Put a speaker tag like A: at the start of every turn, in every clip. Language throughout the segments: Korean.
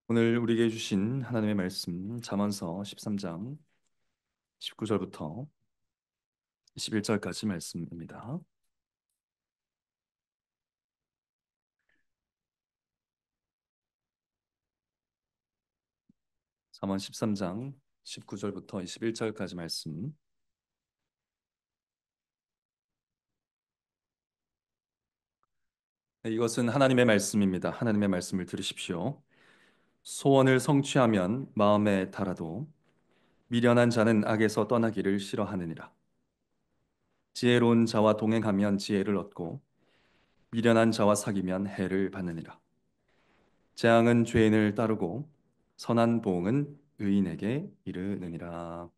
A: 오늘 우리에게 주신 하나님의 말씀 잠언서 13장 19절부터 21절까지 말씀입니다. 잠언 13장 19절부터 21절까지 말씀. 네, 이것은 하나님의 말씀입니다. 하나님의 말씀을 들으십시오. 소원을 성취하면 마음에 달아도 미련한 자는 악에서 떠나기를 싫어하느니라. 지혜로운 자와 동행하면 지혜를 얻고 미련한 자와 사귀면 해를 받느니라. 재앙은 죄인을 따르고 선한 보응은 의인에게 이르느니라.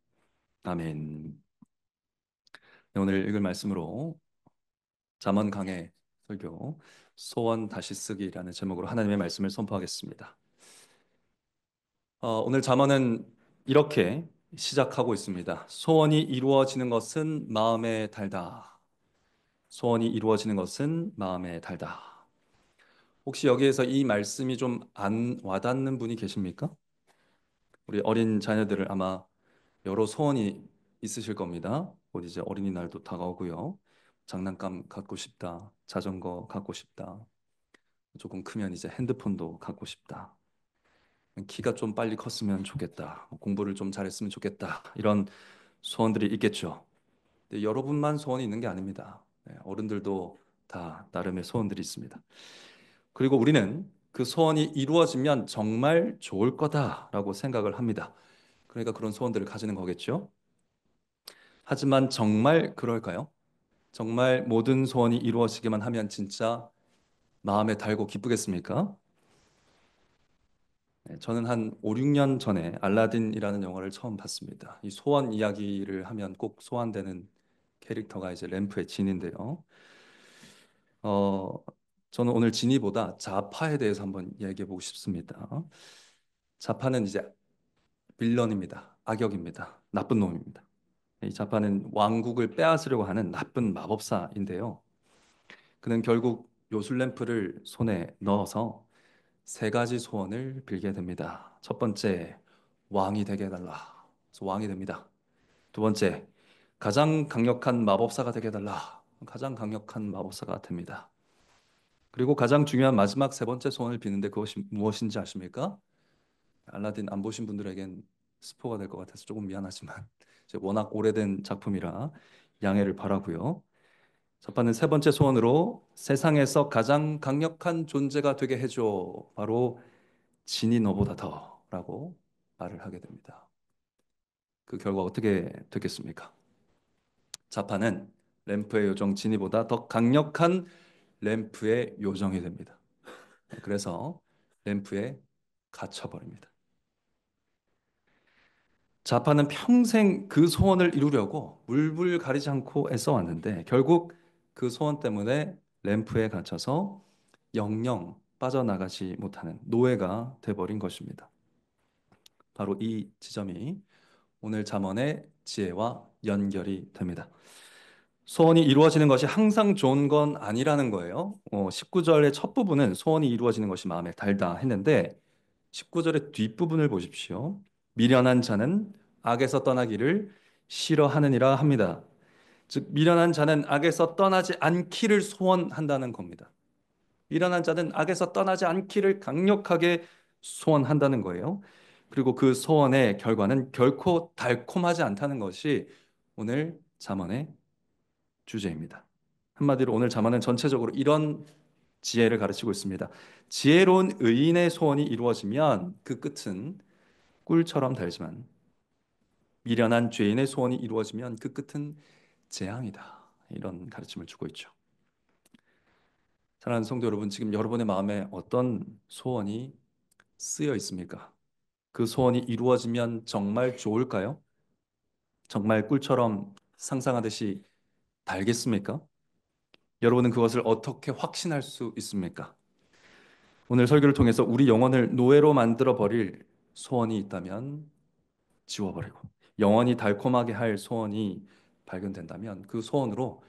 A: 아멘. 네, 오늘 읽을 말씀으로 잠언 강해 설교 소원 다시 쓰기라는 제목으로 하나님의 말씀을 선포하겠습니다. 오늘 잠언은 이렇게 시작하고 있습니다. 소원이 이루어지는 것은 마음에 달다. 소원이 이루어지는 것은 마음에 달다. 혹시 여기에서 이 말씀이 좀 안 와닿는 분이 계십니까? 우리 어린 자녀들을 아마 여러 소원이 있으실 겁니다. 곧 이제 어린이날도 다가오고요. 장난감 갖고 싶다. 자전거 갖고 싶다. 조금 크면 이제 핸드폰도 갖고 싶다. 키가 좀 빨리 컸으면 좋겠다. 공부를 좀 잘했으면 좋겠다. 이런 소원들이 있겠죠. 근데 여러분만 소원이 있는 게 아닙니다. 네, 어른들도 다 나름의 소원들이 있습니다. 그리고 우리는 그 소원이 이루어지면 정말 좋을 거다라고 생각을 합니다. 그러니까 그런 소원들을 가지는 거겠죠. 하지만 정말 그럴까요? 정말 모든 소원이 이루어지기만 하면 진짜 마음에 달고 기쁘겠습니까? 네, 저는 한 5, 6년 전에 알라딘이라는 영화를 처음 봤습니다. 이 소원 이야기를 하면 꼭 소환되는 캐릭터가 이제 램프의 진인데요. 어, 저는 오늘 진이보다 자파에 대해서 한번 이야기해 보고 싶습니다. 자파는 이제 빌런입니다. 악역입니다. 나쁜 놈입니다. 이 자파는 왕국을 빼앗으려고 하는 나쁜 마법사인데요. 그는 결국 요술램프를 손에 넣어서 세 가지 소원을 빌게 됩니다. 첫 번째, 왕이 되게 해달라. 그래서 왕이 됩니다. 두 번째, 가장 강력한 마법사가 되게 해달라. 가장 강력한 마법사가 됩니다. 그리고 가장 중요한 마지막 세 번째 소원을 비는데 그것이 무엇인지 아십니까? 알라딘 안 보신 분들에겐 스포가 될 것 같아서 조금 미안하지만 이제 워낙 오래된 작품이라 양해를 바라고요. 접하는 세 번째 소원으로 세상에서 가장 강력한 존재가 되게 해줘. 바로 진이 너보다 더라고 말을 하게 됩니다. 그 결과 어떻게 됐겠습니까? 자파는 램프의 요정 진이보다 더 강력한 램프의 요정이 됩니다. 그래서 램프에 갇혀버립니다. 자파는 평생 그 소원을 이루려고 물불 가리지 않고 애써왔는데 결국 그 소원 때문에 램프에 갇혀서 영영 빠져나가지 못하는 노예가 돼버린 것입니다. 바로 이 지점이 오늘 잠언의 지혜와 연결이 됩니다. 소원이 이루어지는 것이 항상 좋은 건 아니라는 거예요. 19절의 첫 부분은 소원이 이루어지는 것이 마음에 달다 했는데 19절의 뒷부분을 보십시오. 미련한 자는 악에서 떠나기를 싫어하느니라 합니다. 즉 미련한 자는 악에서 떠나지 않기를 소원한다는 겁니다. 미련한 자는 악에서 떠나지 않기를 강력하게 소원한다는 거예요. 그리고 그 소원의 결과는 결코 달콤하지 않다는 것이 오늘 잠언의 주제입니다. 한마디로 오늘 잠언은 전체적으로 이런 지혜를 가르치고 있습니다. 지혜로운 의인의 소원이 이루어지면 그 끝은 꿀처럼 달지만 미련한 죄인의 소원이 이루어지면 그 끝은 재앙이다. 이런 가르침을 주고 있죠. 사랑하는 성도 여러분, 지금 여러분의 마음에 어떤 소원이 쓰여 있습니까? 그 소원이 이루어지면 정말 좋을까요? 정말 꿀처럼 상상하듯이 달겠습니까? 여러분은 그것을 어떻게 확신할 수 있습니까? 오늘 설교를 통해서 우리 영혼을 노예로 만들어 버릴 소원이 있다면 지워버리고 영원히 달콤하게 할 소원이 발견된다면 그 소원으로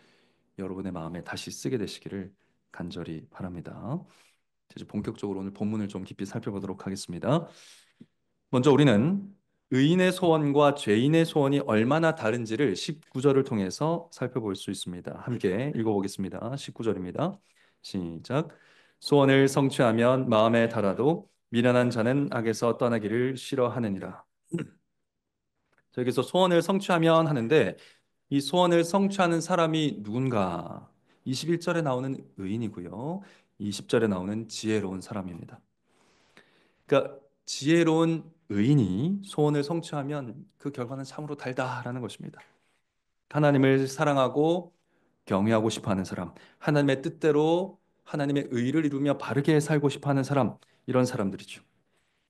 A: 여러분의 마음에 다시 쓰게 되시기를 간절히 바랍니다. 이제 본격적으로 오늘 본문을 좀 깊이 살펴보도록 하겠습니다. 먼저 우리는 의인의 소원과 죄인의 소원이 얼마나 다른지를 19절을 통해서 살펴볼 수 있습니다. 함께 읽어보겠습니다. 19절입니다. 시작. 소원을 성취하면 마음에 달아도 미련한 자는 악에서 떠나기를 싫어하느니라. 자, 여기서 소원을 성취하면 하는데 이 소원을 성취하는 사람이 누군가? 21절에 나오는 의인이고요. 20절에 나오는 지혜로운 사람입니다. 그러니까 지혜로운 의인이 소원을 성취하면 그 결과는 참으로 달다라는 것입니다. 하나님을 사랑하고 경외하고 싶어 하는 사람, 하나님의 뜻대로 하나님의 의를 이루며 바르게 살고 싶어 하는 사람, 이런 사람들이죠.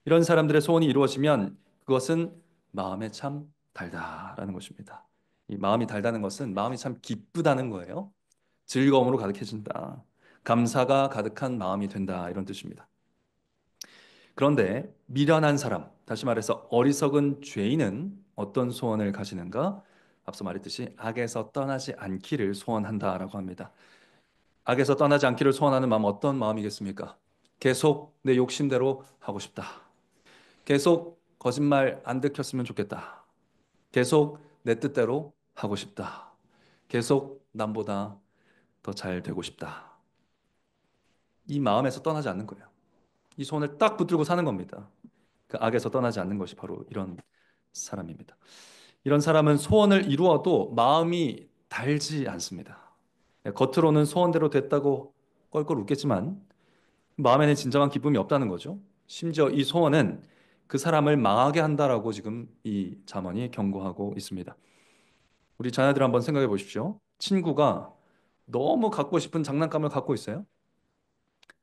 A: 이런 사람들의 소원이 이루어지면 그것은 마음에 참 달다라는 것입니다. 이 마음이 달다는 것은 마음이 참 기쁘다는 거예요. 즐거움으로 가득해진다. 감사가 가득한 마음이 된다. 이런 뜻입니다. 그런데 미련한 사람, 다시 말해서 어리석은 죄인은 어떤 소원을 가지는가? 앞서 말했듯이 악에서 떠나지 않기를 소원한다라고 합니다. 악에서 떠나지 않기를 소원하는 마음 어떤 마음이겠습니까? 계속 내 욕심대로 하고 싶다. 계속 거짓말 안 들켰으면 좋겠다. 계속 내 뜻대로 하고 싶다. 계속 남보다 더 잘 되고 싶다. 이 마음에서 떠나지 않는 거예요. 이 소원을 딱 붙들고 사는 겁니다. 그 악에서 떠나지 않는 것이 바로 이런 사람입니다. 이런 사람은 소원을 이루어도 마음이 달지 않습니다. 겉으로는 소원대로 됐다고 껄껄 웃겠지만 마음에는 진정한 기쁨이 없다는 거죠. 심지어 이 소원은 그 사람을 망하게 한다라고 지금 이 잠언이 경고하고 있습니다. 우리 자녀들 한번 생각해 보십시오. 친구가 너무 갖고 싶은 장난감을 갖고 있어요.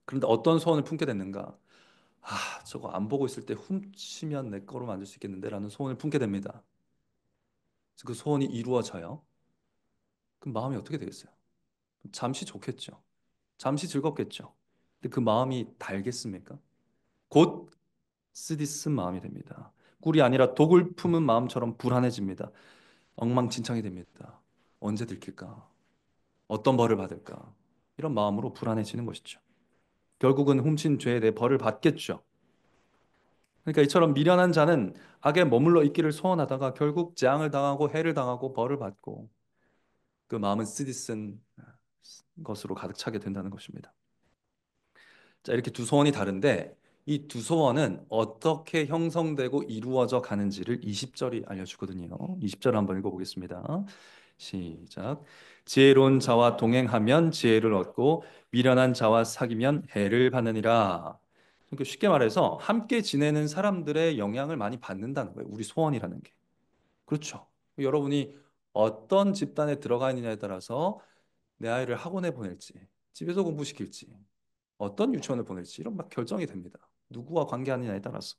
A: 그런데 어떤 소원을 품게 됐는가? 아, 저거 안 보고 있을 때 훔치면 내 거로 만들 수 있겠는데 라는 소원을 품게 됩니다. 그 소원이 이루어져요. 그럼 마음이 어떻게 되겠어요? 잠시 좋겠죠. 잠시 즐겁겠죠. 근데 그 마음이 달겠습니까? 곧 쓰디쓴 마음이 됩니다. 꿀이 아니라 독을 품은 마음처럼 불안해집니다. 엉망진창이 됩니다. 언제 들킬까? 어떤 벌을 받을까? 이런 마음으로 불안해지는 것이죠. 결국은 훔친 죄에 대해 벌을 받겠죠. 그러니까 이처럼 미련한 자는 악에 머물러 있기를 소원하다가 결국 재앙을 당하고 해를 당하고 벌을 받고 그 마음은 쓰디쓴 것으로 가득 차게 된다는 것입니다. 자, 이렇게 두 소원이 다른데 이 두 소원은 어떻게 형성되고 이루어져 가는지를 20절이 알려주거든요. 20절 한번 읽어보겠습니다. 시작. 지혜로운 자와 동행하면 지혜를 얻고 미련한 자와 사귀면 해를 받느니라. 그러니까 쉽게 말해서 함께 지내는 사람들의 영향을 많이 받는다는 거예요. 우리 소원이라는 게. 그렇죠. 여러분이 어떤 집단에 들어가 있느냐에 따라서 내 아이를 학원에 보낼지, 집에서 공부시킬지, 어떤 유치원을 보낼지 이런 막 결정이 됩니다. 누구와 관계하느냐에 따라서.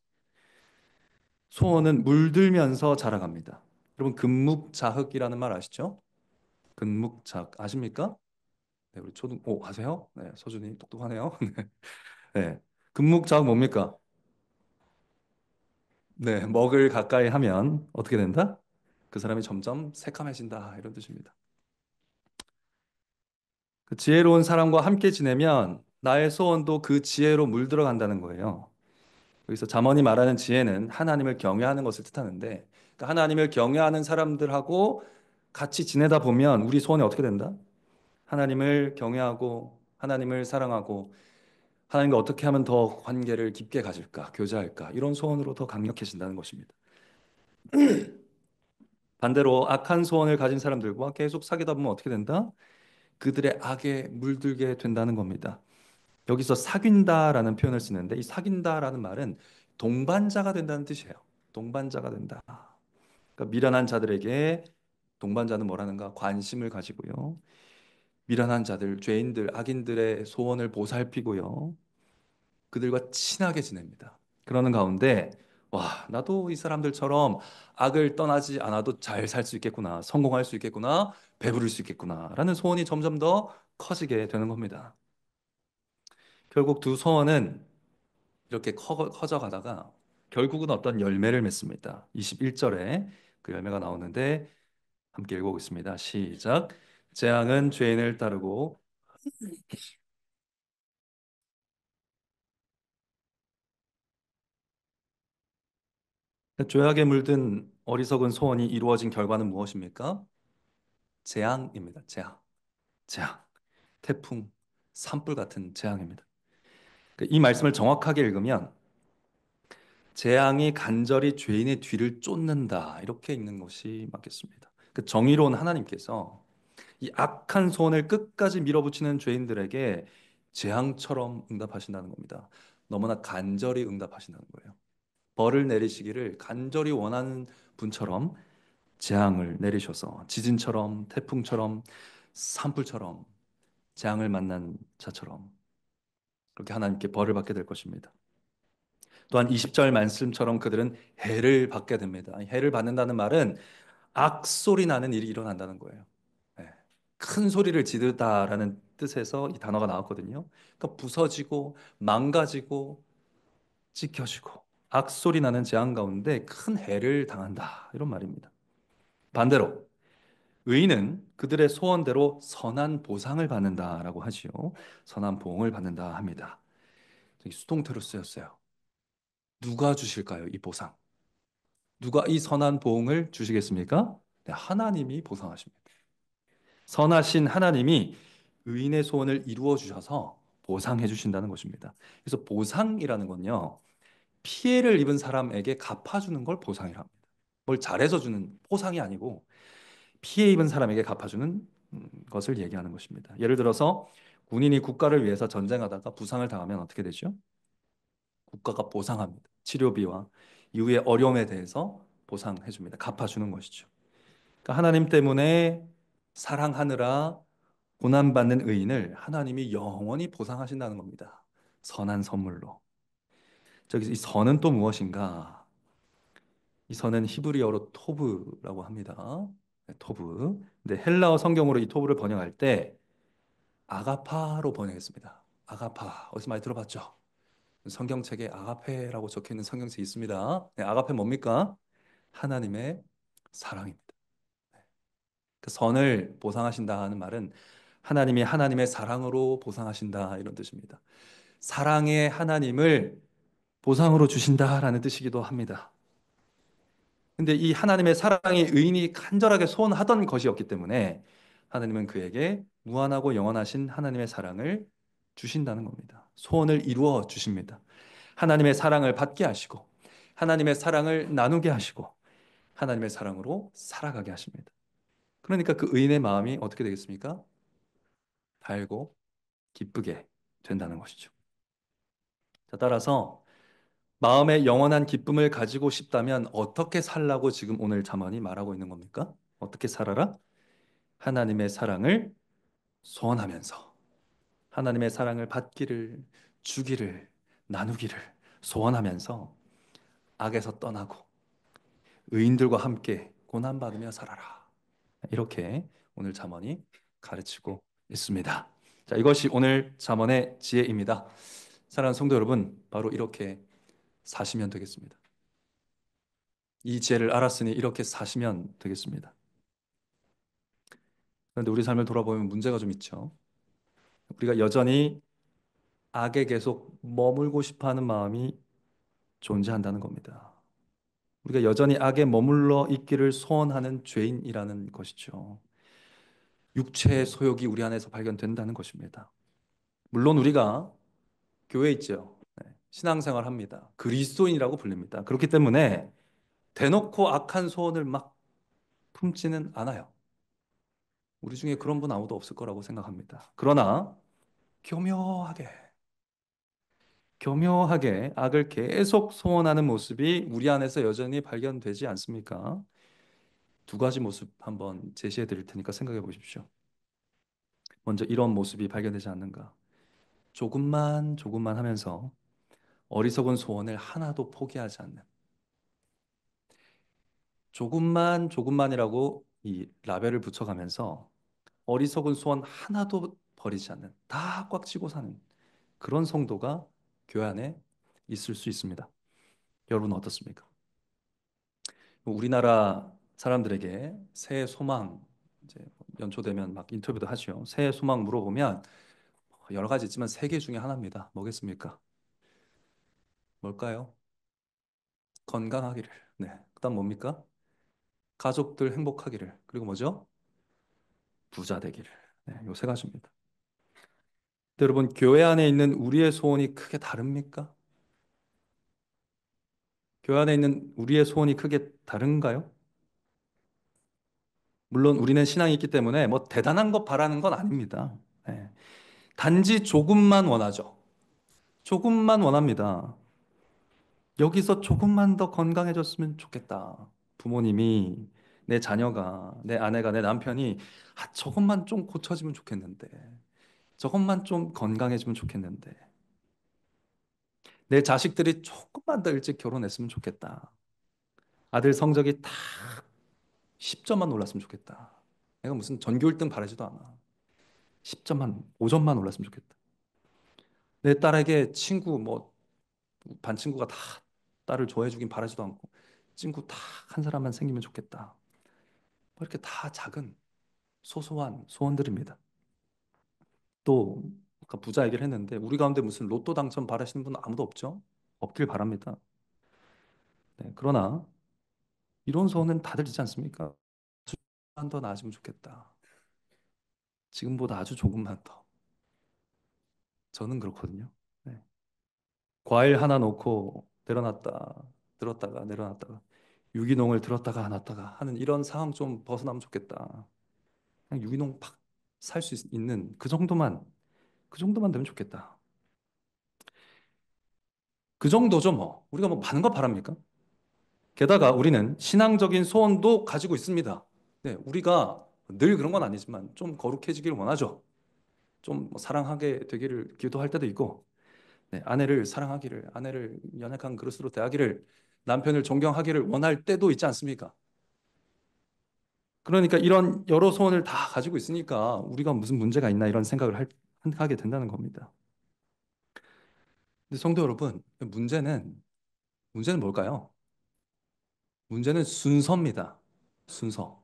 A: 소원은 물들면서 자라갑니다. 여러분 금묵자흑이라는 말 아시죠? 금묵자흑 아십니까? 네, 우리 초등 아세요? 네, 서준이 똑똑하네요. 네. 금묵자흑 뭡니까? 네, 먹을 가까이 하면 어떻게 된다? 그 사람이 점점 새카매진다 이런 뜻입니다. 그 지혜로운 사람과 함께 지내면 나의 소원도 그 지혜로 물들어간다는 거예요. 여기서 잠언이 말하는 지혜는 하나님을 경외하는 것을 뜻하는데 그러니까 하나님을 경외하는 사람들하고 같이 지내다 보면 우리 소원이 어떻게 된다? 하나님을 경외하고 하나님을 사랑하고 하나님과 어떻게 하면 더 관계를 깊게 가질까, 교제할까 이런 소원으로 더 강력해진다는 것입니다. 반대로 악한 소원을 가진 사람들과 계속 사귀다 보면 어떻게 된다? 그들의 악에 물들게 된다는 겁니다. 여기서 사귄다라는 표현을 쓰는데 이 사귄다라는 말은 동반자가 된다는 뜻이에요. 동반자가 된다. 그러니까 미련한 자들에게 동반자는 뭐라는가? 관심을 가지고요. 미련한 자들, 죄인들, 악인들의 소원을 보살피고요. 그들과 친하게 지냅니다. 그러는 가운데 와, 나도 이 사람들처럼 악을 떠나지 않아도 잘 살 수 있겠구나. 성공할 수 있겠구나. 배부를 수 있겠구나라는 소원이 점점 더 커지게 되는 겁니다. 결국 두 소원은 이렇게 커져 가다가 결국은 어떤 열매를 맺습니다. 21절에 그 열매가 나오는데 함께 읽어보겠습니다. 시작. 재앙은 죄인을 따르고 죄악에 물든 어리석은 소원이 이루어진 결과는 무엇입니까? 재앙입니다. 재앙. 재앙. 태풍, 산불 같은 재앙입니다. 이 말씀을 정확하게 읽으면 재앙이 간절히 죄인의 뒤를 쫓는다. 이렇게 읽는 것이 맞겠습니다. 그 정의로운 하나님께서 이 악한 소원을 끝까지 밀어붙이는 죄인들에게 재앙처럼 응답하신다는 겁니다. 너무나 간절히 응답하신다는 거예요. 벌을 내리시기를 간절히 원하는 분처럼 재앙을 내리셔서 지진처럼 태풍처럼 산불처럼 재앙을 만난 자처럼 그렇게 하나님께 벌을 받게 될 것입니다. 또한 20절 말씀처럼 그들은 해를 받게 됩니다. 해를 받는다는 말은 악소리 나는 일이 일어난다는 거예요. 예. 큰 소리를 지르다라는 뜻에서 이 단어가 나왔거든요. 그러니까 부서지고 망가지고 찢겨지고 악소리 나는 재앙 가운데 큰 해를 당한다. 이런 말입니다. 반대로 의인은 그들의 소원대로 선한 보상을 받는다라고 하지요. 선한 보응을 받는다 합니다. 저기 수동태로 쓰였어요. 누가 주실까요? 이 보상. 누가 이 선한 보응을 주시겠습니까? 네, 하나님이 보상하십니다. 선하신 하나님이 의인의 소원을 이루어 주셔서 보상해 주신다는 것입니다. 그래서 보상이라는 건요, 피해를 입은 사람에게 갚아주는 걸 보상이라 합니다. 뭘 잘해서 주는 보상이 아니고 피해 입은 사람에게 갚아주는 것을 얘기하는 것입니다. 예를 들어서 군인이 국가를 위해서 전쟁하다가 부상을 당하면 어떻게 되죠? 국가가 보상합니다. 치료비와 이후의 어려움에 대해서 보상해 줍니다. 갚아주는 것이죠. 그러니까 하나님 때문에 사랑하느라 고난받는 의인을 하나님이 영원히 보상하신다는 겁니다. 선한 선물로. 저기 이 선은 또 무엇인가? 이 선은 히브리어로 토브라고 합니다. 네, 토브. 근데 헬라어 성경으로 이 토브를 번역할 때 아가파로 번역했습니다. 아가파. 어디서 많이 들어봤죠? 성경책에 아가페라고 적혀 있는 성경책이 있습니다. 네, 아가페 뭡니까? 하나님의 사랑입니다. 그 선을 보상하신다 하는 말은 하나님이 하나님의 사랑으로 보상하신다 이런 뜻입니다. 사랑의 하나님을 보상으로 주신다라는 뜻이기도 합니다. 근데 이 하나님의 사랑이 의인이 간절하게 소원하던 것이었기 때문에 하나님은 그에게 무한하고 영원하신 하나님의 사랑을 주신다는 겁니다. 소원을 이루어 주십니다. 하나님의 사랑을 받게 하시고 하나님의 사랑을 나누게 하시고 하나님의 사랑으로 살아가게 하십니다. 그러니까 그 의인의 마음이 어떻게 되겠습니까? 달고 기쁘게 된다는 것이죠. 자, 따라서 마음의 영원한 기쁨을 가지고 싶다면 어떻게 살라고 지금 오늘 잠언이 말하고 있는 겁니까? 어떻게 살아라? 하나님의 사랑을 소원하면서 하나님의 사랑을 받기를 주기를 나누기를 소원하면서 악에서 떠나고 의인들과 함께 고난받으며 살아라. 이렇게 오늘 잠언이 가르치고 있습니다. 자, 이것이 오늘 잠언의 지혜입니다. 사랑하는 성도 여러분, 바로 이렇게 사시면 되겠습니다. 이 지혜를 알았으니 이렇게 사시면 되겠습니다. 그런데 우리 삶을 돌아보면 문제가 좀 있죠. 우리가 여전히 악에 계속 머물고 싶어 하는 마음이 존재한다는 겁니다. 우리가 여전히 악에 머물러 있기를 소원하는 죄인이라는 것이죠. 육체의 소욕이 우리 안에서 발견된다는 것입니다. 물론 우리가 교회에 있죠. 네, 신앙생활 합니다. 그리스도인이라고 불립니다. 그렇기 때문에 대놓고 악한 소원을 막 품지는 않아요. 우리 중에 그런 분 아무도 없을 거라고 생각합니다. 그러나 교묘하게, 교묘하게 악을 계속 소원하는 모습이 우리 안에서 여전히 발견되지 않습니까? 두 가지 모습 한번 제시해 드릴 테니까 생각해 보십시오. 먼저 이런 모습이 발견되지 않는가? 조금만 조금만 하면서 어리석은 소원을 하나도 포기하지 않는 조금만 조금만이라고 이 라벨을 붙여가면서 어리석은 소원 하나도 버리지 않는 다 꽉 쥐고 사는 그런 성도가 교회 안에 있을 수 있습니다. 여러분 어떻습니까? 우리나라 사람들에게 새해 소망 이제 연초되면 막 인터뷰도 하죠. 새해 소망 물어보면 여러 가지 있지만 세 개 중에 하나입니다. 뭐겠습니까? 뭘까요? 건강하기를. 네. 그다음 뭡니까? 가족들 행복하기를. 그리고 뭐죠? 부자 되기를. 네, 요 세 가지입니다. 근데 여러분, 교회 안에 있는 우리의 소원이 크게 다릅니까? 교회 안에 있는 우리의 소원이 크게 다른가요? 물론 우리는 신앙이 있기 때문에 뭐 대단한 것 바라는 건 아닙니다. 네. 단지 조금만 원하죠. 조금만 원합니다. 여기서 조금만 더 건강해졌으면 좋겠다. 부모님이, 내 자녀가, 내 아내가, 내 남편이 저것만 좀 고쳐지면 좋겠는데. 저것만 좀 건강해지면 좋겠는데. 내 자식들이 조금만 더 일찍 결혼했으면 좋겠다. 아들 성적이 딱 10점만 올랐으면 좋겠다. 내가 무슨 전교 1등 바라지도 않아. 10점만, 5점만 올랐으면 좋겠다. 내 딸에게 친구, 뭐, 반 친구가 다 딸을 좋아해 주긴 바라지도 않고, 친구 딱 한 사람만 생기면 좋겠다. 뭐 이렇게 다 작은 소소한 소원들입니다. 또 아까 부자 얘기를 했는데 우리 가운데 무슨 로또 당첨 바라시는 분 아무도 없죠? 없길 바랍니다. 네, 그러나 이런 소원은 다들 있지 않습니까? 조금만 더 나아지면 좋겠다. 지금보다 아주 조금만 더. 저는 그렇거든요. 네. 과일 하나 놓고 내려놨다 들었다가 내려놨다가 유기농을 들었다가 안 놨다가 하는 이런 상황 좀 벗어나면 좋겠다. 그냥 유기농 팍 살 수 있는 그 정도만 되면 좋겠다. 그 정도죠 뭐. 우리가 뭐 많은 거 바랍니까? 게다가 우리는 신앙적인 소원도 가지고 있습니다. 네, 우리가 늘 그런 건 아니지만 좀 거룩해지기를 원하죠. 좀뭐 사랑하게 되기를 기도할 때도 있고, 네, 아내를 사랑하기를, 아내를 연약한 그릇으로 대하기를, 남편을 존경하기를 원할 때도 있지 않습니까? 그러니까 이런 여러 소원을 다 가지고 있으니까 우리가 무슨 문제가 있나 이런 생각을 하게 된다는 겁니다. 근데 성도 여러분, 문제는 뭘까요? 문제는 순서입니다. 순서.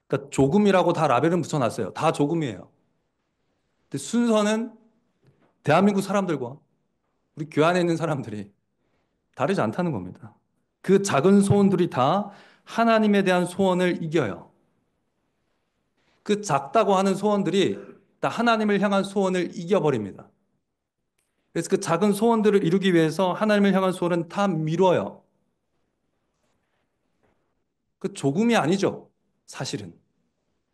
A: 그러니까 조금이라고 다 라벨은 붙여놨어요. 다 조금이에요. 근데 순서는 대한민국 사람들과 우리 교회 안에 있는 사람들이 다르지 않다는 겁니다. 그 작은 소원들이 다 하나님에 대한 소원을 이겨요. 그 작다고 하는 소원들이 다 하나님을 향한 소원을 이겨버립니다. 그래서 그 작은 소원들을 이루기 위해서 하나님을 향한 소원은 다 미뤄요. 그 조금이 아니죠. 사실은.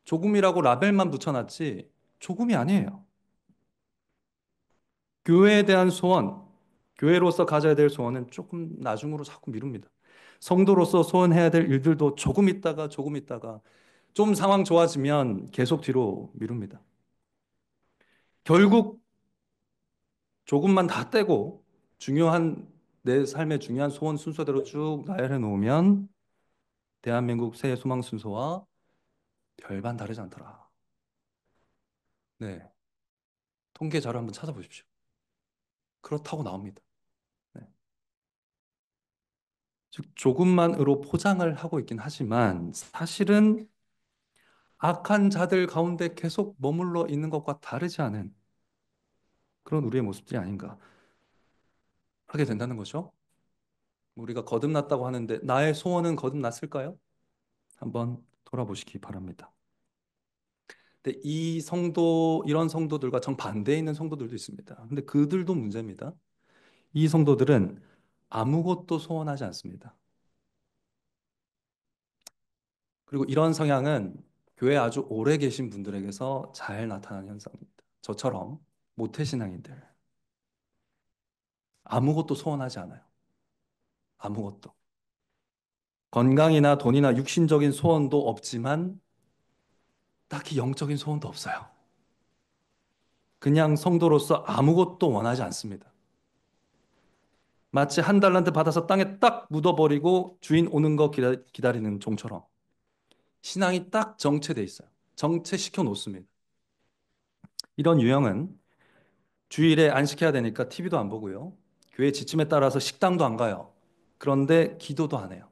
A: 조금이라고 라벨만 붙여놨지 조금이 아니에요. 교회에 대한 소원, 교회로서 가져야 될 소원은 조금 나중으로 자꾸 미룹니다. 성도로서 소원해야 될 일들도 조금 있다가 좀 상황 좋아지면 계속 뒤로 미룹니다. 결국 조금만 다 떼고 내 삶의 중요한 소원 순서대로 쭉 나열해 놓으면 대한민국 새해 소망 순서와 별반 다르지 않더라. 네. 통계 자료 한번 찾아보십시오. 그렇다고 나옵니다. 네. 즉, 조금만으로 포장을 하고 있긴 하지만 사실은 악한 자들 가운데 계속 머물러 있는 것과 다르지 않은 그런 우리의 모습들이 아닌가 하게 된다는 거죠. 우리가 거듭났다고 하는데 나의 소원은 거듭났을까요? 한번 돌아보시기 바랍니다. 근데 이런 성도들과 정반대에 있는 성도들도 있습니다. 근데 그들도 문제입니다. 이 성도들은 아무것도 소원하지 않습니다. 그리고 이런 성향은 교회 아주 오래 계신 분들에게서 잘 나타나는 현상입니다. 저처럼 모태신앙인들 아무것도 소원하지 않아요. 아무것도. 건강이나 돈이나 육신적인 소원도 없지만 딱히 영적인 소원도 없어요. 그냥 성도로서 아무것도 원하지 않습니다. 마치 한 달란트 받아서 땅에 딱 묻어버리고 주인 오는 거 기다리는 종처럼 신앙이 딱 정체돼 있어요. 정체시켜 놓습니다. 이런 유형은 주일에 안식해야 되니까 TV도 안 보고요. 교회 지침에 따라서 식당도 안 가요. 그런데 기도도 안 해요.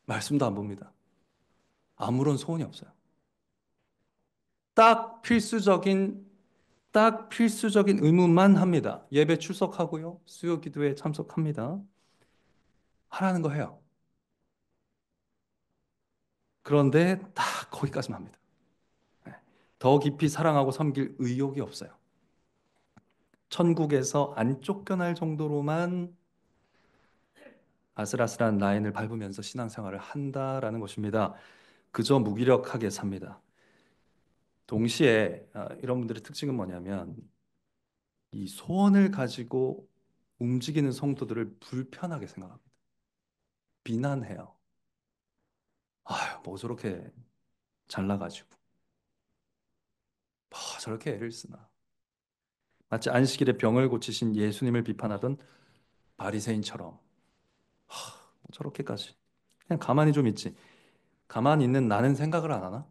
A: 말씀도 안 봅니다. 아무런 소원이 없어요. 딱 필수적인 딱 필수적인 의무만 합니다. 예배 출석하고요. 수요 기도에 참석합니다. 하라는 거 해요. 그런데 다 거기까지만 합니다. 네. 더 깊이 사랑하고 섬길 의욕이 없어요. 천국에서 안 쫓겨날 정도로만 아슬아슬한 라인을 밟으면서 신앙생활을 한다라는 것입니다. 그저 무기력하게 삽니다. 동시에 이런 분들의 특징은 뭐냐면 이 소원을 가지고 움직이는 성도들을 불편하게 생각합니다. 비난해요. 아유, 뭐 저렇게 잘나가지고 뭐 저렇게 애를 쓰나. 마치 안식일에 병을 고치신 예수님을 비판하던 바리새인처럼 뭐 저렇게까지 그냥 가만히 좀 있지. 가만히 있는 나는 생각을 안 하나?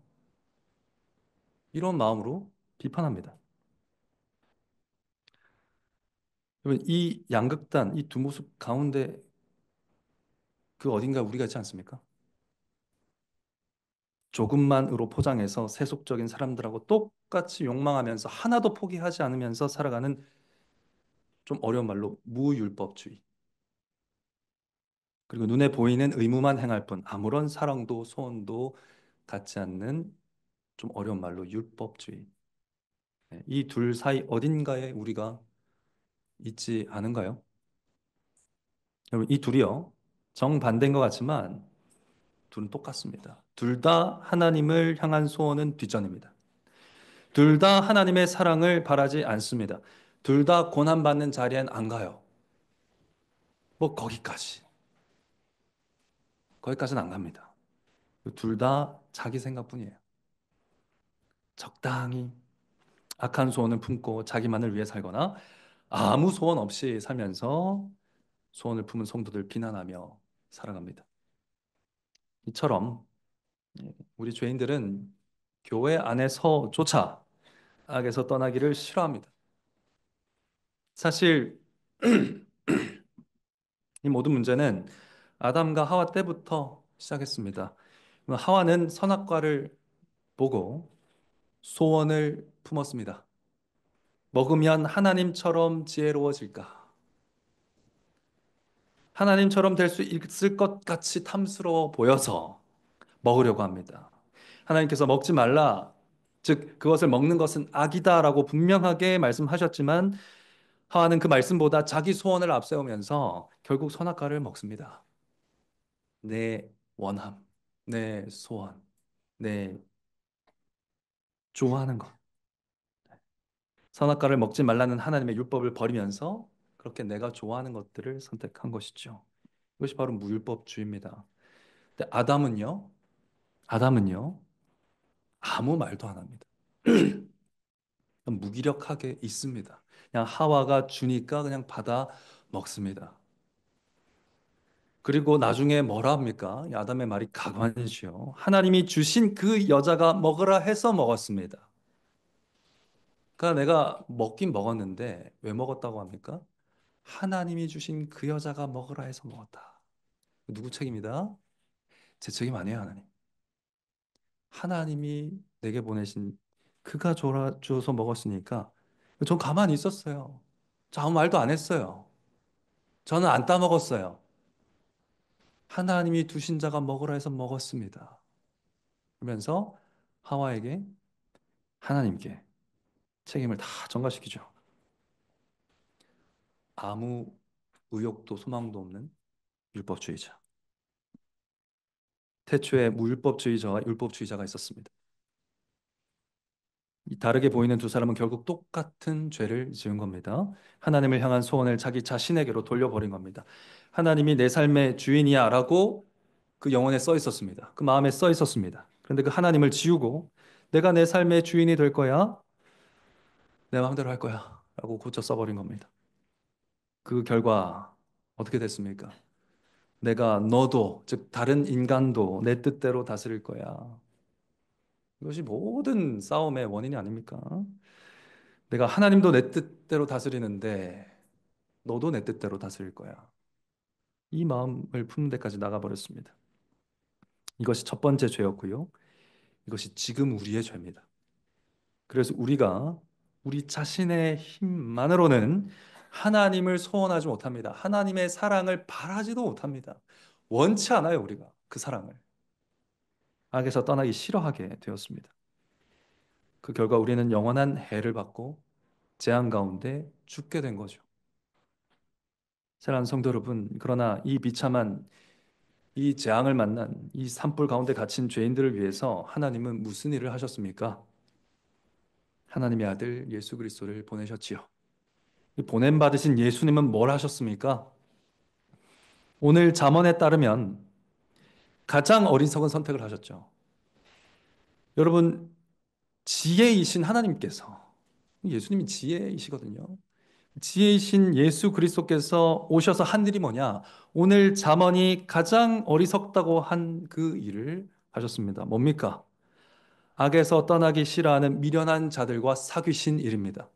A: 이런 마음으로 비판합니다. 여러분, 이 양극단, 이 두 모습 가운데 그 어딘가 우리가 있지 않습니까? 조금만으로 포장해서 세속적인 사람들하고 똑같이 욕망하면서 하나도 포기하지 않으면서 살아가는 좀 어려운 말로 무율법주의. 그리고 눈에 보이는 의무만 행할 뿐 아무런 사랑도 소원도 갖지 않는 좀 어려운 말로 율법주의. 이 둘 사이 어딘가에 우리가 있지 않은가요? 여러분, 이 둘이요. 정반대인 것 같지만 둘은 똑같습니다. 둘 다 하나님을 향한 소원은 뒷전입니다. 둘 다 하나님의 사랑을 바라지 않습니다. 둘 다 고난받는 자리엔 안 가요. 뭐 거기까지. 거기까지는 안 갑니다. 둘 다 자기 생각뿐이에요. 적당히 악한 소원을 품고 자기만을 위해 살거나 아무 소원 없이 살면서 소원을 품은 성도들 비난하며 살아갑니다. 이처럼 우리 죄인들은 교회 안에서조차 악에서 떠나기를 싫어합니다. 사실 이 모든 문제는 아담과 하와 때부터 시작했습니다. 하와는 선악과를 보고 소원을 품었습니다. 먹으면 하나님처럼 지혜로워질까? 하나님처럼 될 수 있을 것 같이 탐스러워 보여서 먹으려고 합니다. 하나님께서 먹지 말라, 즉 그것을 먹는 것은 악이다라고 분명하게 말씀하셨지만 하와는 그 말씀보다 자기 소원을 앞세우면서 결국 선악과를 먹습니다. 내 원함, 내 소원, 내 좋아하는 것. 선악과를 먹지 말라는 하나님의 율법을 버리면서 그렇게 내가 좋아하는 것들을 선택한 것이죠. 이것이 바로 무율법주의입니다. 근데 아담은요, 아무 말도 안 합니다. 무기력하게 있습니다. 그냥 하와가 주니까 그냥 받아 먹습니다. 그리고 나중에 뭐라 합니까? 이 아담의 말이 가관이지요. 하나님이 주신 그 여자가 먹으라 해서 먹었습니다. 그러니까 내가 먹긴 먹었는데 왜 먹었다고 합니까? 하나님이 주신 그 여자가 먹으라 해서 먹었다. 누구 책임이다? 제 책임 아니에요, 하나님. 하나님이 내게 보내신 그가 줘서 먹었으니까 전 가만히 있었어요. 저 아무 말도 안 했어요. 저는 안 따먹었어요. 하나님이 두신 자가 먹으라 해서 먹었습니다. 그러면서 하와에게 하나님께 책임을 다 전가시키죠. 아무 의욕도 소망도 없는 율법주의자. 태초에 무율법주의자와 율법주의자가 있었습니다. 이 다르게 보이는 두 사람은 결국 똑같은 죄를 지은 겁니다. 하나님을 향한 소원을 자기 자신에게로 돌려버린 겁니다. 하나님이 내 삶의 주인이야라고 그 영혼에 써 있었습니다. 그 마음에 써 있었습니다. 그런데 그 하나님을 지우고 내가 내 삶의 주인이 될 거야. 내 마음대로 할 거야. 라고 고쳐 써버린 겁니다. 그 결과 어떻게 됐습니까? 내가 너도, 즉 다른 인간도 내 뜻대로 다스릴 거야. 이것이 모든 싸움의 원인이 아닙니까? 내가 하나님도 내 뜻대로 다스리는데 너도 내 뜻대로 다스릴 거야. 이 마음을 푸는 데까지 나가버렸습니다. 이것이 첫 번째 죄였고요. 이것이 지금 우리의 죄입니다. 그래서 우리가 우리 자신의 힘만으로는 하나님을 소원하지 못합니다. 하나님의 사랑을 바라지도 못합니다. 원치 않아요, 우리가 그 사랑을. 악에서 떠나기 싫어하게 되었습니다. 그 결과 우리는 영원한 해를 받고 재앙 가운데 죽게 된 거죠. 사랑하는 성도 여러분, 그러나 이 비참한 이 재앙을 만난 이 산불 가운데 갇힌 죄인들을 위해서 하나님은 무슨 일을 하셨습니까? 하나님의 아들 예수 그리스도를 보내셨지요. 이 보냄 받으신 예수님은 뭘 하셨습니까? 오늘 잠언에 따르면 가장 어리석은 선택을 하셨죠. 여러분, 지혜이신 하나님께서, 예수님이 지혜이시거든요. 지혜이신 예수 그리스도께서 오셔서 한 일이 뭐냐? 오늘 잠언이 가장 어리석다고 한 그 일을 하셨습니다. 뭡니까? 악에서 떠나기 싫어하는 미련한 자들과 사귀신 일입니다.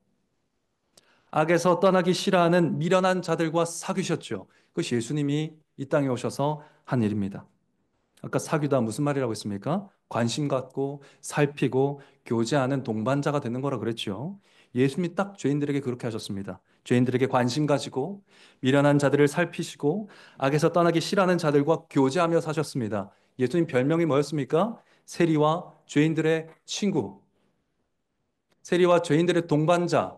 A: 악에서 떠나기 싫어하는 미련한 자들과 사귀셨죠. 그것이 예수님이 이 땅에 오셔서 한 일입니다. 아까 사귀다 무슨 말이라고 했습니까? 관심 갖고 살피고 교제하는 동반자가 되는 거라 그랬죠. 예수님이 딱 죄인들에게 그렇게 하셨습니다. 죄인들에게 관심 가지고 미련한 자들을 살피시고 악에서 떠나기 싫어하는 자들과 교제하며 사셨습니다. 예수님 별명이 뭐였습니까? 세리와 죄인들의 친구, 세리와 죄인들의 동반자,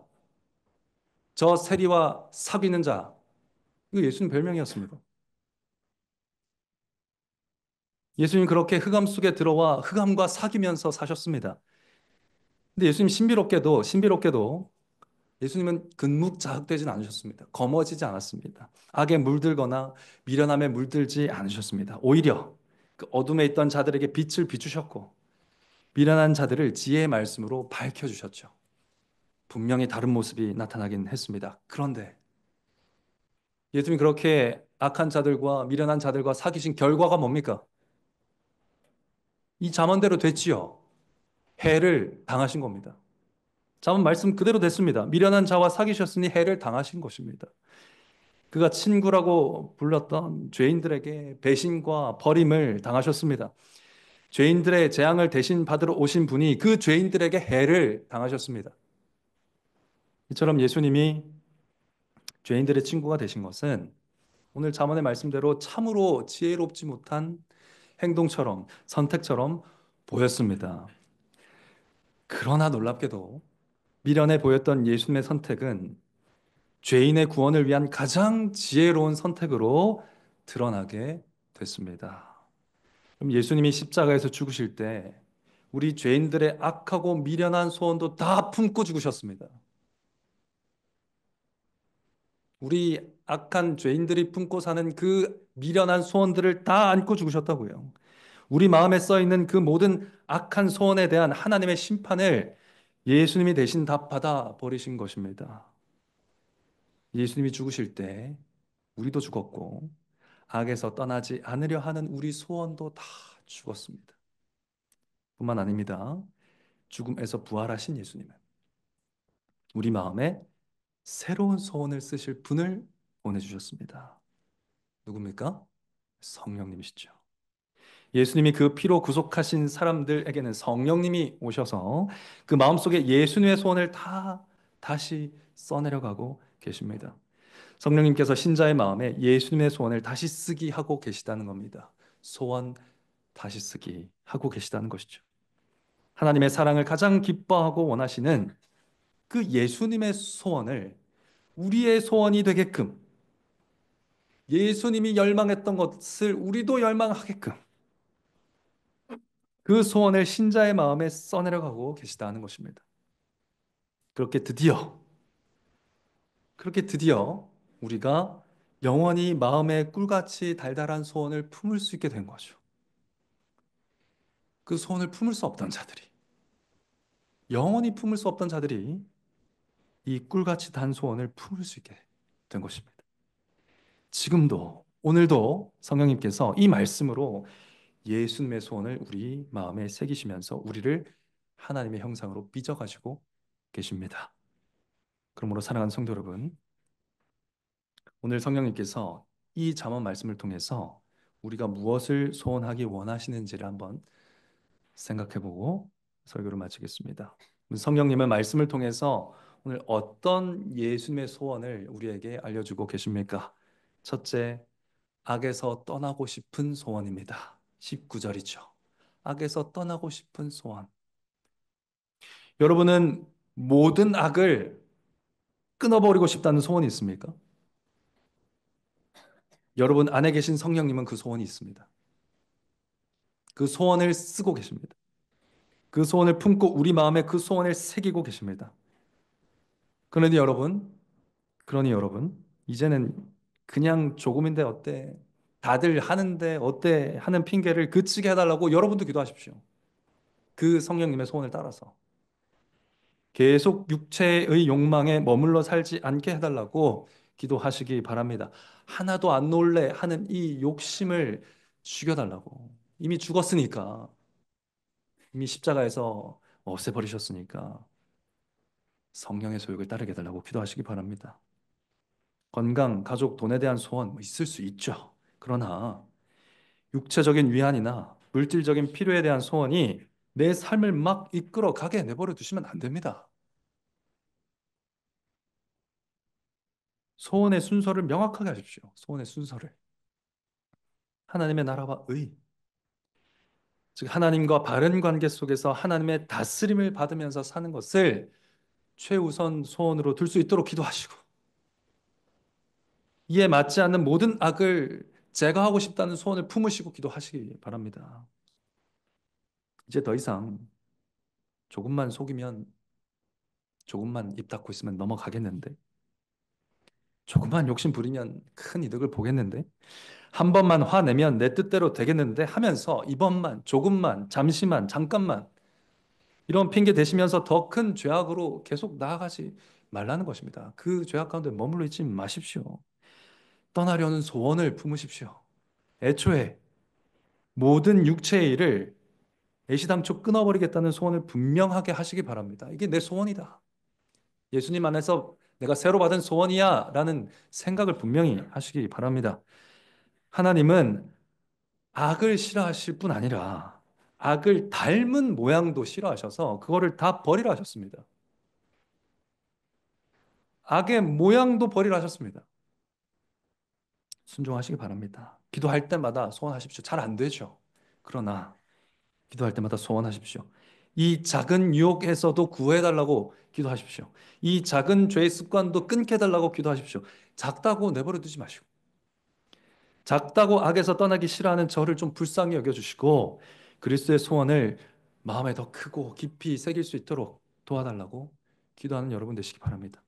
A: 저 세리와 사귀는 자. 이거 예수님 별명이었습니다. 예수님 그렇게 흑암 속에 들어와 흑암과 사귀면서 사셨습니다. 근데 예수님 신비롭게도 예수님은 근묵자흑되진 않으셨습니다. 검어지지 않았습니다. 악에 물들거나 미련함에 물들지 않으셨습니다. 오히려 그 어둠에 있던 자들에게 빛을 비추셨고 미련한 자들을 지혜의 말씀으로 밝혀주셨죠. 분명히 다른 모습이 나타나긴 했습니다. 그런데 예수님이 그렇게 악한 자들과 미련한 자들과 사귀신 결과가 뭡니까? 이 잠언대로 됐지요. 해를 당하신 겁니다. 잠언 말씀 그대로 됐습니다. 미련한 자와 사귀셨으니 해를 당하신 것입니다. 그가 친구라고 불렀던 죄인들에게 배신과 버림을 당하셨습니다. 죄인들의 재앙을 대신 받으러 오신 분이 그 죄인들에게 해를 당하셨습니다. 이처럼 예수님이 죄인들의 친구가 되신 것은 오늘 잠언의 말씀대로 참으로 지혜롭지 못한 행동처럼 선택처럼 보였습니다. 그러나 놀랍게도 미련해 보였던 예수님의 선택은 죄인의 구원을 위한 가장 지혜로운 선택으로 드러나게 됐습니다. 그럼 예수님이 십자가에서 죽으실 때 우리 죄인들의 악하고 미련한 소원도 다 품고 죽으셨습니다. 우리 악한 죄인들이 품고 사는 그 미련한 소원들을 다 안고 죽으셨다고요. 우리 마음에 써 있는 그 모든 악한 소원에 대한 하나님의 심판을 예수님이 대신 다 받아 버리신 것입니다. 예수님이 죽으실 때 우리도 죽었고 악에서 떠나지 않으려 하는 우리 소원도 다 죽었습니다. 뿐만 아닙니다. 죽음에서 부활하신 예수님은 우리 마음에 새로운 소원을 쓰실 분을 보내주셨습니다. 누굽니까? 성령님이시죠. 예수님이 그 피로 구속하신 사람들에게는 성령님이 오셔서 그 마음속에 예수님의 소원을 다 다시 써내려가고 계십니다. 성령님께서 신자의 마음에 예수님의 소원을 다시 쓰기 하고 계시다는 겁니다. 소원 다시 쓰기 하고 계시다는 것이죠. 하나님의 사랑을 가장 기뻐하고 원하시는 그 예수님의 소원을 우리의 소원이 되게끔 예수님이 열망했던 것을 우리도 열망하게끔 그 소원을 신자의 마음에 써내려가고 계시다는 것입니다. 그렇게 드디어 우리가 영원히 마음에 꿀같이 달달한 소원을 품을 수 있게 된 거죠. 그 소원을 품을 수 없던 자들이, 영원히 품을 수 없던 자들이 이 꿀같이 단 소원을 품을 수 있게 된 것입니다. 지금도, 오늘도 성령님께서 이 말씀으로 예수님의 소원을 우리 마음에 새기시면서 우리를 하나님의 형상으로 빚어가지고 계십니다. 그러므로 사랑하는 성도 여러분, 오늘 성령님께서 이 잠언 말씀을 통해서 우리가 무엇을 소원하기 원하시는지를 한번 생각해보고 설교를 마치겠습니다. 성령님은 말씀을 통해서 오늘 어떤 예수님의 소원을 우리에게 알려주고 계십니까? 첫째, 악에서 떠나고 싶은 소원입니다. 19절이죠. 악에서 떠나고 싶은 소원. 여러분은 모든 악을 끊어버리고 싶다는 소원이 있습니까? 여러분 안에 계신 성령님은 그 소원이 있습니다. 그 소원을 쓰고 계십니다. 그 소원을 품고 우리 마음에 그 소원을 새기고 계십니다. 그러니 여러분, 이제는 그냥 조금인데 어때? 다들 하는데 어때? 하는 핑계를 그치게 해달라고 여러분도 기도하십시오. 그 성령님의 소원을 따라서. 계속 육체의 욕망에 머물러 살지 않게 해달라고 기도하시기 바랍니다. 하나도 안 놀래 하는 이 욕심을 죽여달라고. 이미 죽었으니까. 이미 십자가에서 없애버리셨으니까 성령의 소욕을 따르게 해달라고 기도하시기 바랍니다. 건강, 가족, 돈에 대한 소원 뭐 있을 수 있죠. 그러나 육체적인 위안이나 물질적인 필요에 대한 소원이 내 삶을 막 이끌어 가게 내버려 두시면 안 됩니다. 소원의 순서를 명확하게 하십시오. 소원의 순서를. 하나님의 나라와 의, 즉 하나님과 바른 관계 속에서 하나님의 다스림을 받으면서 사는 것을 최우선 소원으로 둘 수 있도록 기도하시고 이에 맞지 않는 모든 악을 제거하고 싶다는 소원을 품으시고 기도하시기 바랍니다. 이제 더 이상 조금만 속이면 조금만 입 닫고 있으면 넘어가겠는데 조금만 욕심 부리면 큰 이득을 보겠는데 한 번만 화내면 내 뜻대로 되겠는데 하면서 이번만 조금만 잠시만 잠깐만 이런 핑계 대시면서 더 큰 죄악으로 계속 나아가지 말라는 것입니다. 그 죄악 가운데 머물러 있지 마십시오. 떠나려는 소원을 품으십시오. 애초에 모든 육체의 일을 애시당초 끊어버리겠다는 소원을 분명하게 하시기 바랍니다. 이게 내 소원이다. 예수님 안에서 내가 새로 받은 소원이야 라는 생각을 분명히 하시기 바랍니다. 하나님은 악을 싫어하실 뿐 아니라 악을 닮은 모양도 싫어하셔서 그거를 다 버리라 하셨습니다. 악의 모양도 버리라 하셨습니다. 순종하시기 바랍니다. 기도할 때마다 소원하십시오. 잘 안 되죠. 그러나 기도할 때마다 소원하십시오. 이 작은 유혹에서도 구해달라고 기도하십시오. 이 작은 죄의 습관도 끊게 해달라고 기도하십시오. 작다고 내버려 두지 마시고 작다고 악에서 떠나기 싫어하는 저를 좀 불쌍히 여겨주시고 그리스도의 소원을 마음에 더 크고 깊이 새길 수 있도록 도와달라고 기도하는 여러분 되시기 바랍니다.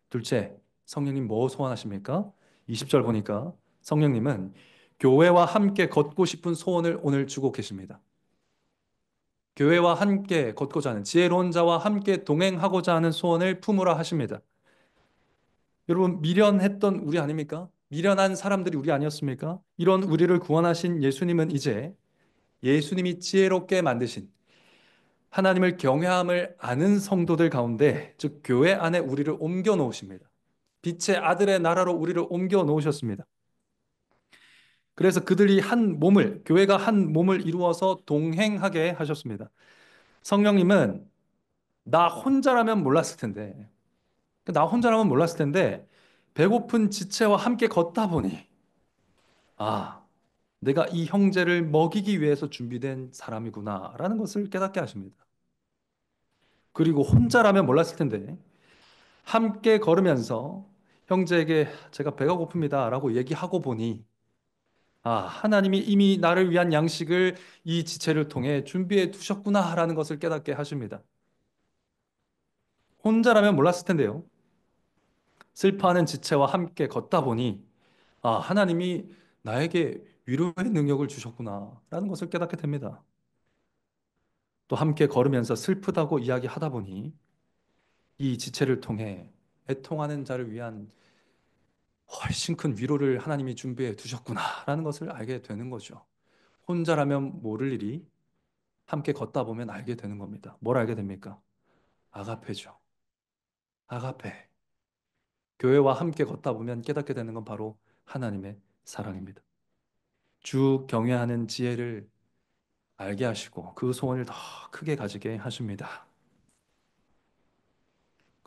A: 둘째, 성령님 뭐 소원하십니까? 20절 보니까 성령님은 교회와 함께 걷고 싶은 소원을 오늘 주고 계십니다. 교회와 함께 걷고자 하는 지혜로운 자와 함께 동행하고자 하는 소원을 품으라 하십니다. 여러분 미련했던 우리 아닙니까? 미련한 사람들이 우리 아니었습니까? 이런 우리를 구원하신 예수님은 이제 예수님이 지혜롭게 만드신 하나님을 경외함을 아는 성도들 가운데 즉 교회 안에 우리를 옮겨 놓으십니다. 빛의 아들의 나라로 우리를 옮겨 놓으셨습니다. 그래서 그들이 한 몸을 교회가 한 몸을 이루어서 동행하게 하셨습니다. 성령님은 나 혼자라면 몰랐을 텐데 나 혼자라면 몰랐을 텐데 배고픈 지체와 함께 걷다 보니 아, 내가 이 형제를 먹이기 위해서 준비된 사람이구나라는 것을 깨닫게 하십니다. 그리고 혼자라면 몰랐을 텐데 함께 걸으면서 형제에게 제가 배가 고픕니다라고 얘기하고 보니 아, 하나님이 이미 나를 위한 양식을 이 지체를 통해 준비해 두셨구나라는 것을 깨닫게 하십니다. 혼자라면 몰랐을 텐데요. 슬퍼하는 지체와 함께 걷다 보니 아, 하나님이 나에게 위로의 능력을 주셨구나라는 것을 깨닫게 됩니다. 또 함께 걸으면서 슬프다고 이야기하다 보니 이 지체를 통해 애통하는 자를 위한 훨씬 큰 위로를 하나님이 준비해 두셨구나라는 것을 알게 되는 거죠. 혼자라면 모를 일이 함께 걷다 보면 알게 되는 겁니다. 뭘 알게 됩니까? 아가페죠. 아가페. 교회와 함께 걷다 보면 깨닫게 되는 건 바로 하나님의 사랑입니다. 주 경외하는 지혜를 알게 하시고 그 소원을 더 크게 가지게 하십니다.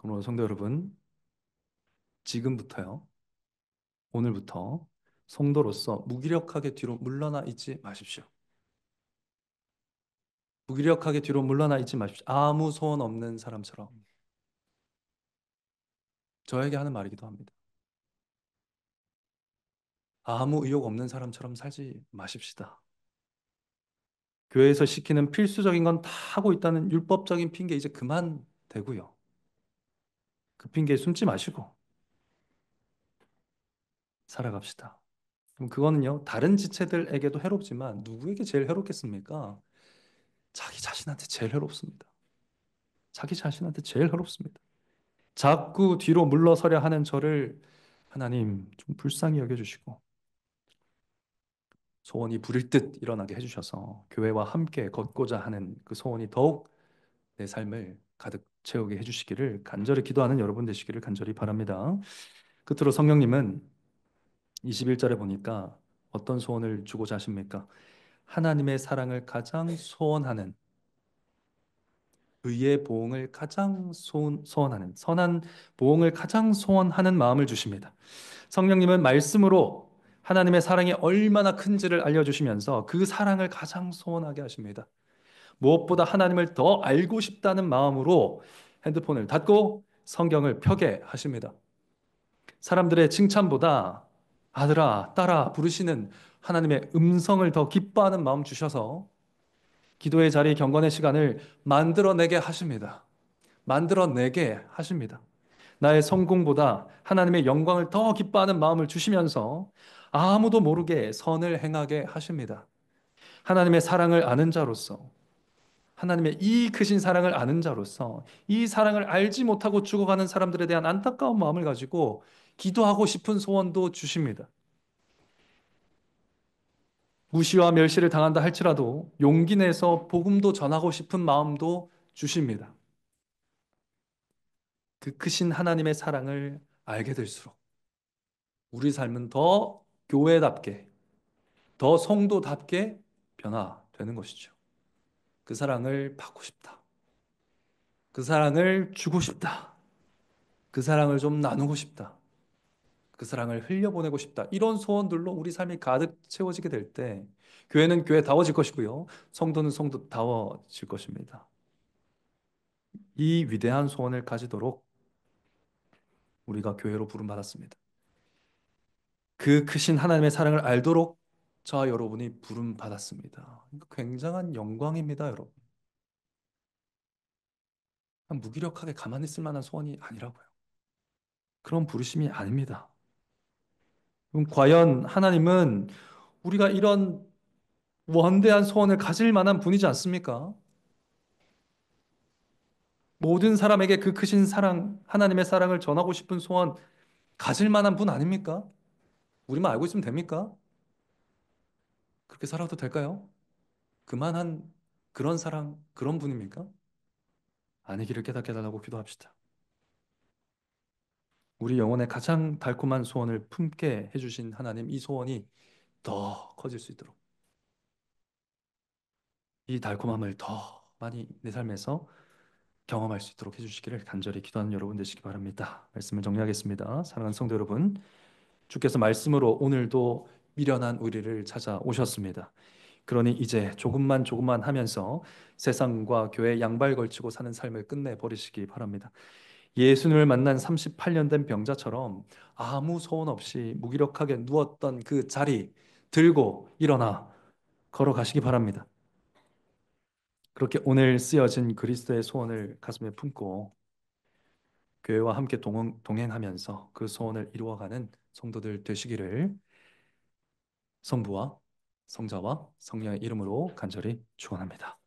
A: 그러므로 성도 여러분, 지금부터요, 오늘부터 성도로서 무기력하게 뒤로 물러나 있지 마십시오. 무기력하게 뒤로 물러나 있지 마십시오. 아무 소원 없는 사람처럼. 저에게 하는 말이기도 합니다. 아무 의욕 없는 사람처럼 살지 마십시다. 교회에서 시키는 필수적인 건 다 하고 있다는 율법적인 핑계 이제 그만 대고요. 그 핑계에 숨지 마시고 살아갑시다. 그럼 그거는요, 다른 지체들에게도 해롭지만 누구에게 제일 해롭겠습니까? 자기 자신한테 제일 해롭습니다. 자기 자신한테 제일 해롭습니다. 자꾸 뒤로 물러서려 하는 저를 하나님 좀 불쌍히 여겨주시고 소원이 불일 듯 일어나게 해주셔서 교회와 함께 걷고자 하는 그 소원이 더욱 내 삶을 가득 채우게 해주시기를 간절히 기도하는 여러분 되시기를 간절히 바랍니다. 끝으로 성령님은 21절에 보니까 어떤 소원을 주고자 하십니까? 하나님의 사랑을 가장 소원하는 의의 보응을 가장 소원하는 선한 보응을 가장 소원하는 마음을 주십니다. 성령님은 말씀으로 하나님의 사랑이 얼마나 큰지를 알려주시면서 그 사랑을 가장 소원하게 하십니다. 무엇보다 하나님을 더 알고 싶다는 마음으로 핸드폰을 닫고 성경을 펴게 하십니다. 사람들의 칭찬보다 아들아, 딸아 부르시는 하나님의 음성을 더 기뻐하는 마음 주셔서 기도의 자리, 경건의 시간을 만들어내게 하십니다. 만들어내게 하십니다. 나의 성공보다 하나님의 영광을 더 기뻐하는 마음을 주시면서 아무도 모르게 선을 행하게 하십니다. 하나님의 사랑을 아는 자로서, 하나님의 이 크신 사랑을 아는 자로서 이 사랑을 알지 못하고 죽어가는 사람들에 대한 안타까운 마음을 가지고 기도하고 싶은 소원도 주십니다. 무시와 멸시를 당한다 할지라도 용기 내서 복음도 전하고 싶은 마음도 주십니다. 그 크신 하나님의 사랑을 알게 될수록 우리 삶은 더 교회답게, 더 성도답게 변화되는 것이죠. 그 사랑을 받고 싶다. 그 사랑을 주고 싶다. 그 사랑을 좀 나누고 싶다. 그 사랑을 흘려보내고 싶다. 이런 소원들로 우리 삶이 가득 채워지게 될 때 교회는 교회다워질 것이고요. 성도는 성도다워질 것입니다. 이 위대한 소원을 가지도록 우리가 교회로 부름받았습니다. 그 크신 하나님의 사랑을 알도록 저와 여러분이 부름받았습니다. 굉장한 영광입니다, 여러분. 무기력하게 가만히 있을 만한 소원이 아니라고요. 그런 부르심이 아닙니다. 그럼 과연 하나님은 우리가 이런 원대한 소원을 가질 만한 분이지 않습니까? 모든 사람에게 그 크신 사랑, 하나님의 사랑을 전하고 싶은 소원 가질 만한 분 아닙니까? 우리만 알고 있으면 됩니까? 그렇게 살아도 될까요? 그만한 그런 사랑, 그런 분입니까? 아니기를 깨닫게 해달라고 기도합시다. 우리 영혼의 가장 달콤한 소원을 품게 해주신 하나님, 이 소원이 더 커질 수 있도록 이 달콤함을 더 많이 내 삶에서 경험할 수 있도록 해주시기를 간절히 기도하는 여러분 되시기 바랍니다. 말씀을 정리하겠습니다. 사랑하는 성도 여러분, 주께서 말씀으로 오늘도 미련한 우리를 찾아오셨습니다. 그러니 이제 조금만 하면서 세상과 교회 양발 걸치고 사는 삶을 끝내버리시기 바랍니다. 예수님을 만난 38년 된 병자처럼 아무 소원 없이 무기력하게 누웠던 그 자리 들고 일어나 걸어가시기 바랍니다. 그렇게 오늘 쓰여진 그리스도의 소원을 가슴에 품고 교회와 함께 동행하면서 그 소원을 이루어가는 성도들 되시기를 성부와 성자와 성령의 이름으로 간절히 축원합니다.